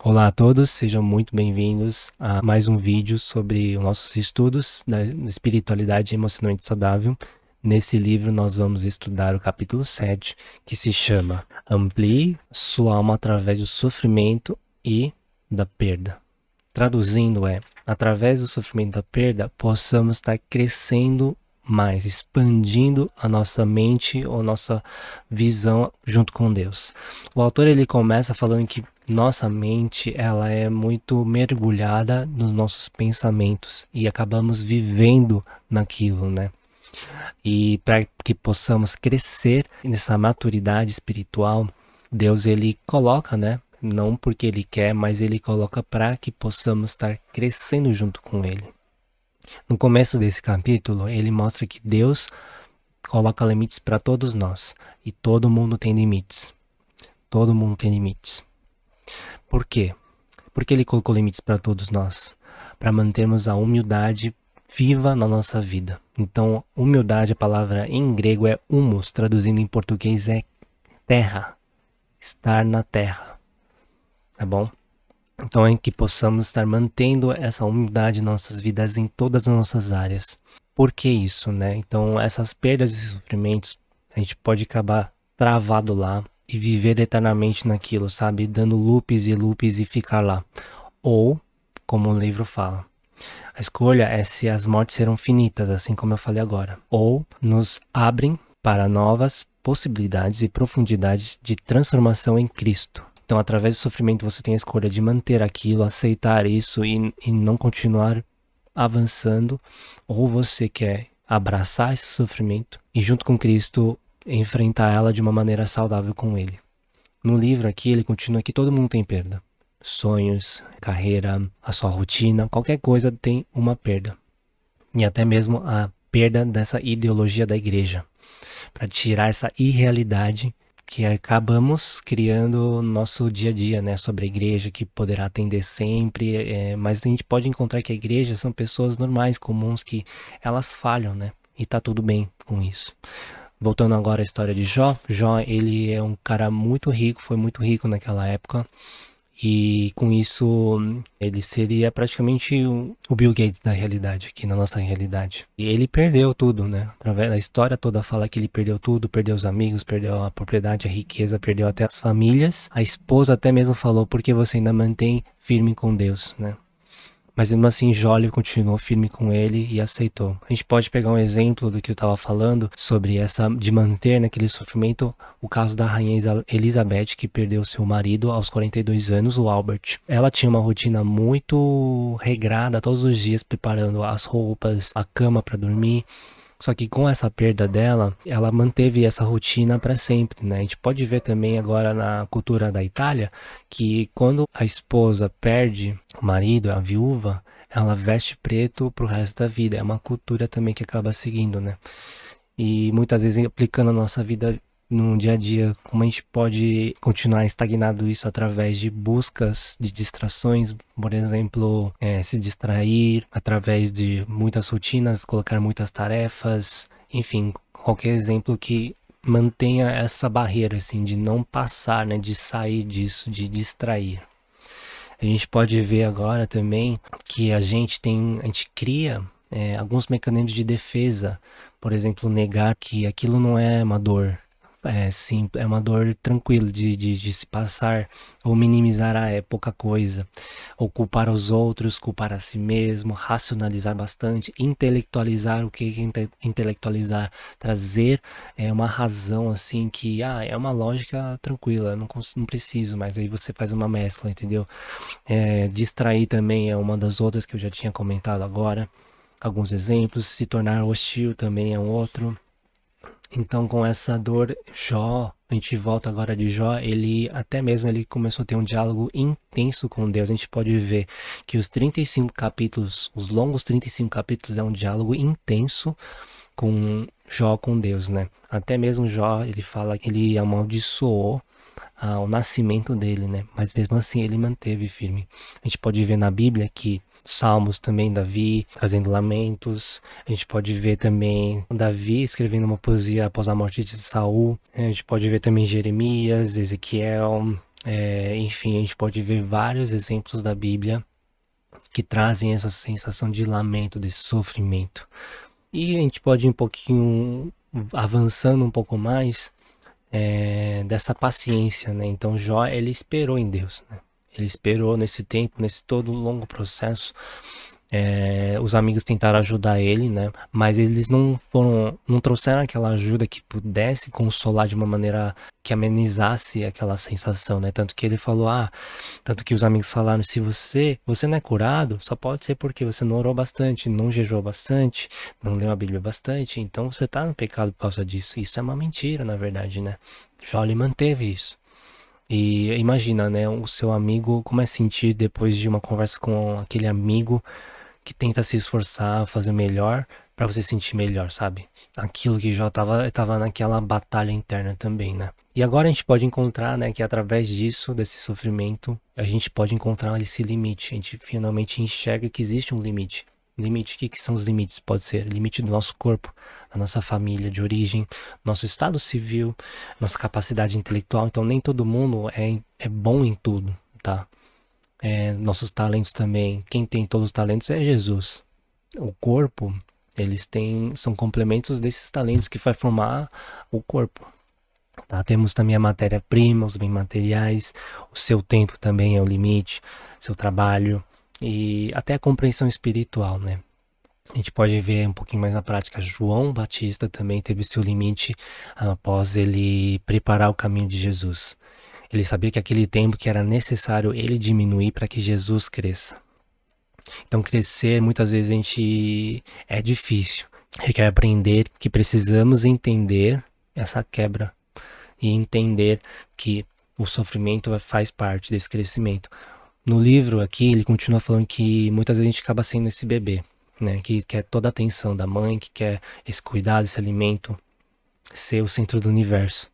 Olá a todos, sejam muito bem-vindos a mais um vídeo sobre os nossos estudos da espiritualidade emocionalmente saudável. Nesse livro nós vamos estudar o capítulo 7, que se chama Amplie sua alma através do sofrimento e da perda. Traduzindo através do sofrimento e da perda, possamos estar crescendo mais, expandindo a nossa mente ou nossa visão junto com Deus. O autor ele começa falando que nossa mente ela é muito mergulhada nos nossos pensamentos e acabamos vivendo naquilo, né? E para que possamos crescer nessa maturidade espiritual, Deus ele coloca, né? Não porque ele quer, mas ele coloca para que possamos estar crescendo junto com ele. No começo desse capítulo, ele mostra que Deus coloca limites para todos nós e todo mundo tem limites. Todo mundo tem limites. Por quê? Porque ele colocou limites para todos nós, para mantermos a humildade viva na nossa vida. Então, humildade, a palavra em grego é humus, traduzindo em português é terra, estar na terra, tá bom? Então é que possamos estar mantendo essa humildade em nossas vidas em todas as nossas áreas. Por que isso, né? Então essas perdas e sofrimentos, a gente pode acabar travado lá e viver eternamente naquilo, sabe? Dando loops e loops e ficar lá. Ou, como o livro fala, a escolha é se as mortes serão finitas, assim como eu falei agora. Ou nos abrem para novas possibilidades e profundidades de transformação em Cristo. Então, através do sofrimento, você tem a escolha de manter aquilo, aceitar isso e não continuar avançando, ou você quer abraçar esse sofrimento e, junto com Cristo, enfrentar ela de uma maneira saudável com Ele. No livro aqui, ele continua que todo mundo tem perda. Sonhos, carreira, a sua rotina, qualquer coisa tem uma perda. E até mesmo a perda dessa ideologia da igreja, para tirar essa irrealidade que acabamos criando no nosso dia a dia, né, sobre a igreja, que poderá atender sempre, mas a gente pode encontrar que a igreja são pessoas normais, comuns, que elas falham, né, e tá tudo bem com isso. Voltando agora à história de Jó, Jó ele é um cara muito rico, foi muito rico naquela época, e com isso ele seria praticamente o Bill Gates da realidade, aqui na nossa realidade. E ele perdeu tudo, né? Através da história toda fala que ele perdeu tudo, perdeu os amigos, perdeu a propriedade, a riqueza, perdeu até as famílias. A esposa até mesmo falou, porque você ainda mantém firme com Deus, né? Mas mesmo assim, Jó continuou firme com ele e aceitou. A gente pode pegar um exemplo do que eu estava falando sobre essa de manter naquele sofrimento o caso da rainha Elizabeth, que perdeu seu marido aos 42 anos, o Albert. Ela tinha uma rotina muito regrada, todos os dias preparando as roupas, a cama para dormir. Só que com essa perda dela, ela manteve essa rotina para sempre, né? A gente pode ver também agora na cultura da Itália que quando a esposa perde o marido, a viúva, ela veste preto pro resto da vida. É uma cultura também que acaba seguindo, né? E muitas vezes aplicando a nossa vida no dia a dia, como a gente pode continuar estagnado isso através de buscas, de distrações, por exemplo, se distrair através de muitas rotinas, colocar muitas tarefas, enfim, qualquer exemplo que mantenha essa barreira, assim, de não passar, né, de sair disso, de distrair. A gente pode ver agora também que a gente cria alguns mecanismos de defesa, por exemplo, negar que aquilo não é uma dor, sim, é uma dor tranquila de se passar, ou minimizar pouca coisa, ou culpar os outros, culpar a si mesmo, racionalizar bastante, intelectualizar. O que é intelectualizar? Trazer uma razão assim que é uma lógica tranquila, não preciso, mas aí você faz uma mescla, entendeu? Distrair também é uma das outras que eu já tinha comentado agora, alguns exemplos. Se tornar hostil também é um outro. Então, com essa dor, Jó, a gente volta agora de Jó, ele começou a ter um diálogo intenso com Deus. A gente pode ver que os 35 capítulos, os longos 35 capítulos, é um diálogo intenso com Jó com Deus, né? Até mesmo Jó, ele fala que ele amaldiçoou o nascimento dele, né? Mas mesmo assim ele manteve firme. A gente pode ver na Bíblia que Salmos também, Davi trazendo lamentos. A gente pode ver também Davi escrevendo uma poesia após a morte de Saul. A gente pode ver também Jeremias, Ezequiel, Enfim, a gente pode ver vários exemplos da Bíblia que trazem essa sensação de lamento, desse sofrimento. E a gente pode ir um pouquinho avançando um pouco mais dessa paciência, né? Então Jó, ele esperou em Deus, né? Ele esperou nesse tempo, nesse todo longo processo. Os amigos tentaram ajudar ele, né? Mas eles não trouxeram aquela ajuda que pudesse consolar de uma maneira que amenizasse aquela sensação, né? Tanto que ele falou, tanto que os amigos falaram, se você não é curado, só pode ser porque você não orou bastante, não jejuou bastante, não leu a Bíblia bastante, então você tá no pecado por causa disso. Isso é uma mentira, na verdade, né? Jó, ele manteve isso. E imagina, né, o seu amigo, como é sentir depois de uma conversa com aquele amigo que tenta se esforçar, fazer melhor para você sentir melhor, sabe? Aquilo que já tava naquela batalha interna também, né? E agora a gente pode encontrar, né, que através disso, desse sofrimento, a gente pode encontrar esse limite. A gente finalmente enxerga que existe um limite. Limite, o que são os limites? Pode ser limite do nosso corpo, da nossa família de origem, nosso estado civil, nossa capacidade intelectual. Então nem todo mundo é bom em tudo, tá? Nossos talentos também. Quem tem todos os talentos é Jesus. O corpo, são complementos desses talentos que vai formar o corpo. Tá? Temos também a matéria-prima, os bens materiais, o seu tempo também é o limite, seu trabalho e até a compreensão espiritual, né? A gente pode ver um pouquinho mais na prática. João Batista também teve seu limite após ele preparar o caminho de Jesus. Ele sabia que aquele tempo que era necessário ele diminuir para que Jesus cresça. Então crescer, muitas vezes é difícil. Requer aprender que precisamos entender essa quebra e entender que o sofrimento faz parte desse crescimento. No livro aqui, ele continua falando que muitas vezes a gente acaba sendo esse bebê, né? Que quer toda a atenção da mãe, que quer esse cuidado, esse alimento, ser o centro do universo.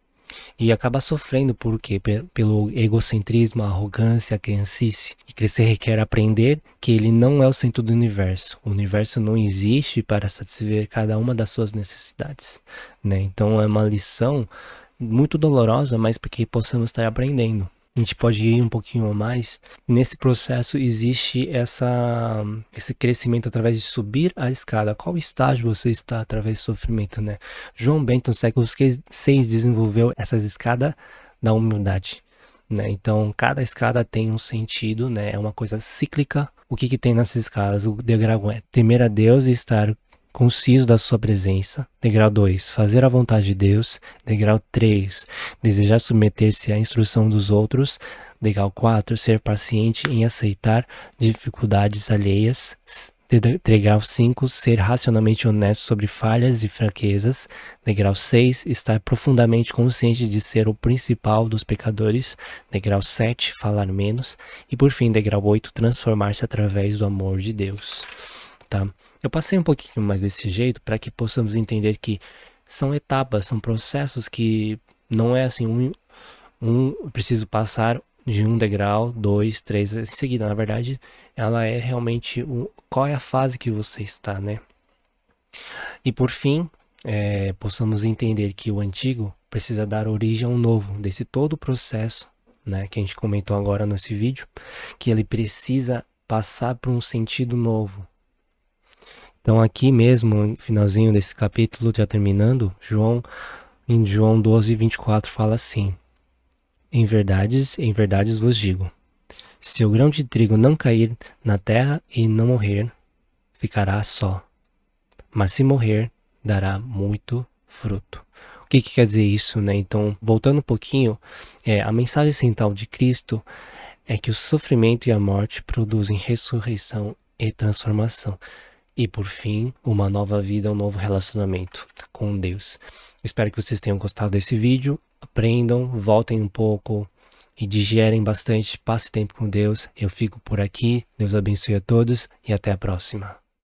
E acaba sofrendo por quê? Pelo egocentrismo, a arrogância, a criancice. E crescer requer aprender que ele não é o centro do universo. O universo não existe para satisfazer cada uma das suas necessidades, né? Então é uma lição muito dolorosa, mas porque possamos estar aprendendo. A gente pode ir um pouquinho mais. Nesse processo existe esse crescimento através de subir a escada. Qual estágio você está através do sofrimento, né? João Bento, no século VI, desenvolveu essas escadas da humildade, né? Então, cada escada tem um sentido, né? É uma coisa cíclica. O que tem nessas escadas? O degrau é temer a Deus e estar conciso da sua presença. Degrau 2, fazer a vontade de Deus. Degrau 3, desejar submeter-se à instrução dos outros. Degrau 4, ser paciente em aceitar dificuldades alheias. Degrau 5, ser racionalmente honesto sobre falhas e fraquezas. Degrau 6, estar profundamente consciente de ser o principal dos pecadores. Degrau 7, falar menos. E por fim, degrau 8, transformar-se através do amor de Deus. Tá? Eu passei um pouquinho mais desse jeito para que possamos entender que são etapas, são processos que não é assim, preciso passar de um degrau, 2, 3, em seguida. Na verdade, ela é realmente qual é a fase que você está, né? E por fim, possamos entender que o antigo precisa dar origem ao novo, desse todo o processo, né, que a gente comentou agora nesse vídeo, que ele precisa passar por um sentido novo. Então aqui mesmo, no finalzinho desse capítulo, já terminando, em João 12, 24, fala assim: em verdades vos digo, se o grão de trigo não cair na terra e não morrer, ficará só. Mas se morrer, dará muito fruto. O que quer dizer isso, né? Então, voltando um pouquinho, a mensagem central de Cristo é que o sofrimento e a morte produzem ressurreição e transformação. E por fim, uma nova vida, um novo relacionamento com Deus. Espero que vocês tenham gostado desse vídeo. Aprendam, voltem um pouco e digerem bastante. Passe tempo com Deus. Eu fico por aqui. Deus abençoe a todos e até a próxima.